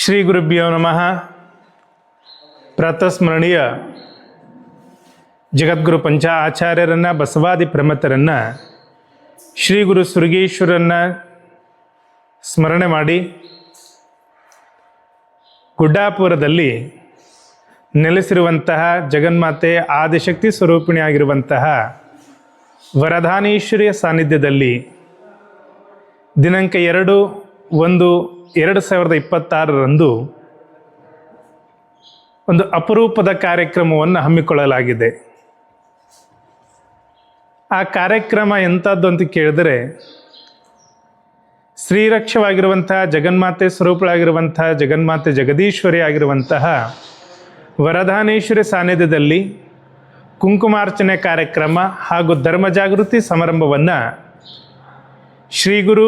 ಶ್ರೀ ಗುರುಭ್ಯೋ ನಮಃ. ಪ್ರಾತಸ್ಮರಣೀಯ ಜಗದ್ಗುರು ಪಂಚ ಆಚಾರ್ಯರನ್ನು, ಬಸವಾದಿ ಪ್ರಮಥರನ್ನು, ಶ್ರೀ ಗುರು ಸುರಗೇಶ್ವರನ್ನು ಸ್ಮರಣೆ ಮಾಡಿ ಗುಡ್ಡಾಪುರದಲ್ಲಿ ನೆಲೆಸಿರುವಂತಹ ಜಗನ್ಮಾತೆ ಆದಿಶಕ್ತಿ ಸ್ವರೂಪಿಣಿಯಾಗಿರುವಂತಹ ವರದಾನೇಶ್ವರಿಯ ಸಾನ್ನಿಧ್ಯದಲ್ಲಿ ದಿನಾಂಕ 2/1/2026 ಒಂದು ಅಪರೂಪದ ಕಾರ್ಯಕ್ರಮವನ್ನು ಹಮ್ಮಿಕೊಳ್ಳಲಾಗಿದೆ. ಆ ಕಾರ್ಯಕ್ರಮ ಎಂಥದ್ದು ಅಂತ ಕೇಳಿದರೆ, ಶ್ರೀರಕ್ಷವಾಗಿರುವಂತಹ ಜಗನ್ಮಾತೆ ಸ್ವರೂಪಳಾಗಿರುವಂತಹ ಜಗನ್ಮಾತೆ ಜಗದೀಶ್ವರಿ ಆಗಿರುವಂತಹ ವರದಾನೇಶ್ವರಿ ಸಾನ್ನಿಧ್ಯದಲ್ಲಿ ಕುಂಕುಮಾರ್ಚನೆ ಕಾರ್ಯಕ್ರಮ ಹಾಗೂ ಧರ್ಮಜಾಗೃತಿ ಸಮಾರಂಭವನ್ನು ಶ್ರೀ ಗುರು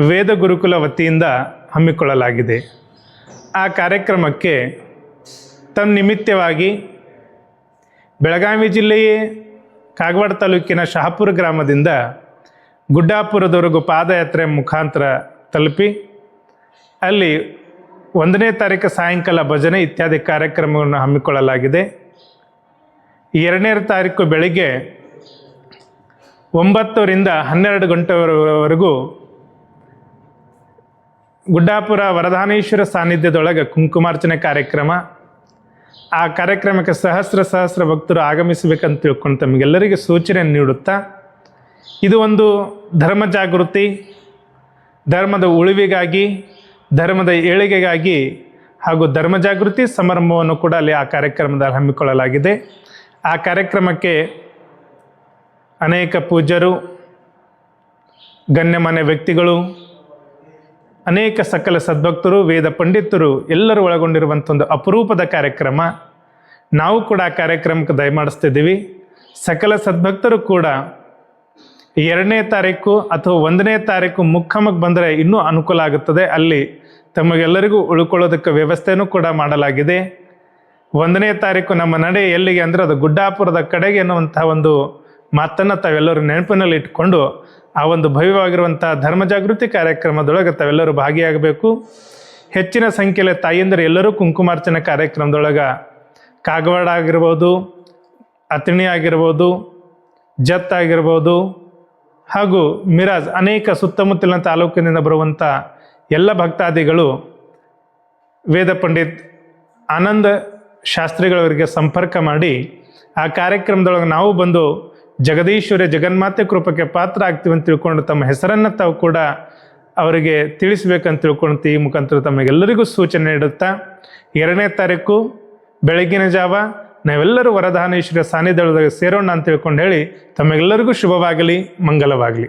ವೇದ ಗುರುಕುಲ ವತಿಯಿಂದ ಹಮ್ಮಿಕೊಳ್ಳಲಾಗಿದೆ. ಆ ಕಾರ್ಯಕ್ರಮಕ್ಕೆ ತನ್ನಿಮಿತ್ತವಾಗಿ ಬೆಳಗಾವಿ ಜಿಲ್ಲೆಯೇ ಕಾಗವಾಡ ತಾಲೂಕಿನ ಶಹಾಪುರ ಗ್ರಾಮದಿಂದ ಗುಡ್ಡಾಪುರದವರೆಗೂ ಪಾದಯಾತ್ರೆ ಮುಖಾಂತರ ತಲುಪಿ ಅಲ್ಲಿ 1ನೇ ತಾರೀಕು ಸಾಯಂಕಾಲ ಭಜನೆ ಇತ್ಯಾದಿ ಕಾರ್ಯಕ್ರಮವನ್ನು ಹಮ್ಮಿಕೊಳ್ಳಲಾಗಿದೆ. 2ನೇ ತಾರೀಕು ಬೆಳಿಗ್ಗೆ 9ರಿಂದ 12 ಗಂಟೆವರೆಗೂ ಗುಡ್ಡಾಪುರ ವರದಾನೇಶ್ವರ ಸಾನ್ನಿಧ್ಯದೊಳಗೆ ಕುಂಕುಮಾರ್ಚನೆ ಕಾರ್ಯಕ್ರಮ. ಆ ಕಾರ್ಯಕ್ರಮಕ್ಕೆ ಸಹಸ್ರ ಭಕ್ತರು ಆಗಮಿಸಬೇಕಂತ ತಿಳ್ಕೊಂಡು ತಮಗೆಲ್ಲರಿಗೆ ಸೂಚನೆ ನೀಡುತ್ತಾ, ಇದು ಒಂದು ಧರ್ಮ ಜಾಗೃತಿ, ಧರ್ಮದ ಉಳಿವಿಗಾಗಿ, ಧರ್ಮದ ಏಳಿಗೆಗಾಗಿ ಹಾಗೂ ಧರ್ಮ ಜಾಗೃತಿ ಸಮಾರಂಭವನ್ನು ಕೂಡ ಅಲ್ಲಿ ಆ ಕಾರ್ಯಕ್ರಮದಲ್ಲಿ ಹಮ್ಮಿಕೊಳ್ಳಲಾಗಿದೆ. ಆ ಕಾರ್ಯಕ್ರಮಕ್ಕೆ ಅನೇಕ ಪೂಜ್ಯರು, ಗಣ್ಯಮಾನ್ಯ ವ್ಯಕ್ತಿಗಳು, ಅನೇಕ ಸಕಲ ಸದ್ಭಕ್ತರು, ವೇದ ಪಂಡಿತರು ಎಲ್ಲರೂ ಒಳಗೊಂಡಿರುವಂಥ ಒಂದು ಅಪರೂಪದ ಕಾರ್ಯಕ್ರಮ. ನಾವು ಕೂಡ ಆ ಕಾರ್ಯಕ್ರಮಕ್ಕೆ ದಯಮಾಡಿಸ್ತಿದ್ದೀವಿ. ಸಕಲ ಸದ್ಭಕ್ತರು ಕೂಡ 2ನೇ ತಾರೀಕು ಅಥವಾ 1ನೇ ತಾರೀಕು ಮುಖಾಮುಖ ಬಂದರೆ ಇನ್ನೂ ಅನುಕೂಲ ಆಗುತ್ತದೆ. ಅಲ್ಲಿ ತಮಗೆಲ್ಲರಿಗೂ ಉಳ್ಕೊಳ್ಳೋದಕ್ಕೆ ವ್ಯವಸ್ಥೆನೂ ಕೂಡ ಮಾಡಲಾಗಿದೆ. 1ನೇ ತಾರೀಕು ನಮ್ಮ ನಡೆ ಎಲ್ಲಿಗೆ ಅಂದರೆ ಅದು ಗುಡ್ಡಾಪುರದ ಕಡೆಗೆ ಎನ್ನುವಂಥ ಒಂದು ಮಾತನ್ನು ತಾವೆಲ್ಲರೂ ನೆನಪಿನಲ್ಲಿ ಇಟ್ಕೊಂಡು ಆ ಒಂದು ಭವ್ಯವಾಗಿರುವಂಥ ಧರ್ಮ ಜಾಗೃತಿ ಕಾರ್ಯಕ್ರಮದೊಳಗೆ ತಾವೆಲ್ಲರೂ ಭಾಗಿಯಾಗಬೇಕು. ಹೆಚ್ಚಿನ ಸಂಖ್ಯೆಯಲ್ಲಿ ತಾಯಿಯಂದರೆ ಎಲ್ಲರೂ ಕುಂಕುಮಾರ್ಚನೆ ಕಾರ್ಯಕ್ರಮದೊಳಗೆ ಕಾಗವಾಡ ಆಗಿರ್ಬೋದು, ಅತಿಣಿ ಆಗಿರ್ಬೋದು, ಜತ್ ಆಗಿರ್ಬೋದು ಹಾಗೂ ಮಿರಾಜ್ ಅನೇಕ ಸುತ್ತಮುತ್ತಲಿನ ತಾಲೂಕಿನಿಂದ ಬರುವಂಥ ಎಲ್ಲ ಭಕ್ತಾದಿಗಳು ವೇದ ಪಂಡಿತ್ ಆನಂದ ಶಾಸ್ತ್ರಿಗಳವರಿಗೆ ಸಂಪರ್ಕ ಮಾಡಿ ಆ ಕಾರ್ಯಕ್ರಮದೊಳಗೆ ನಾವು ಬಂದು ಜಗದೀಶ್ವರಿ ಜಗನ್ಮಾತೆ ಕೃಪಕ್ಕೆ ಪಾತ್ರ ಆಗ್ತೀವಿ ಅಂತ ತಿಳ್ಕೊಂಡು ತಮ್ಮ ಹೆಸರನ್ನು ತಾವು ಕೂಡ ಅವರಿಗೆ ತಿಳಿಸ್ಬೇಕಂತ ತಿಳ್ಕೊಂಡು ಈ ಮುಖಾಂತರ ತಮಗೆಲ್ಲರಿಗೂ ಸೂಚನೆ ನೀಡುತ್ತಾ 2ನೇ ತಾರೀಕು ಬೆಳಗಿನ ಜಾವ ನಾವೆಲ್ಲರೂ ವರದಾನೇಶ್ವರಿಯ ಸಾನ್ನಿಧ್ಯದೊಳಗೆ ಸೇರೋಣ ಅಂತ ತಿಳ್ಕೊಂಡು ಹೇಳಿ ತಮಗೆಲ್ಲರಿಗೂ ಶುಭವಾಗಲಿ, ಮಂಗಲವಾಗಲಿ.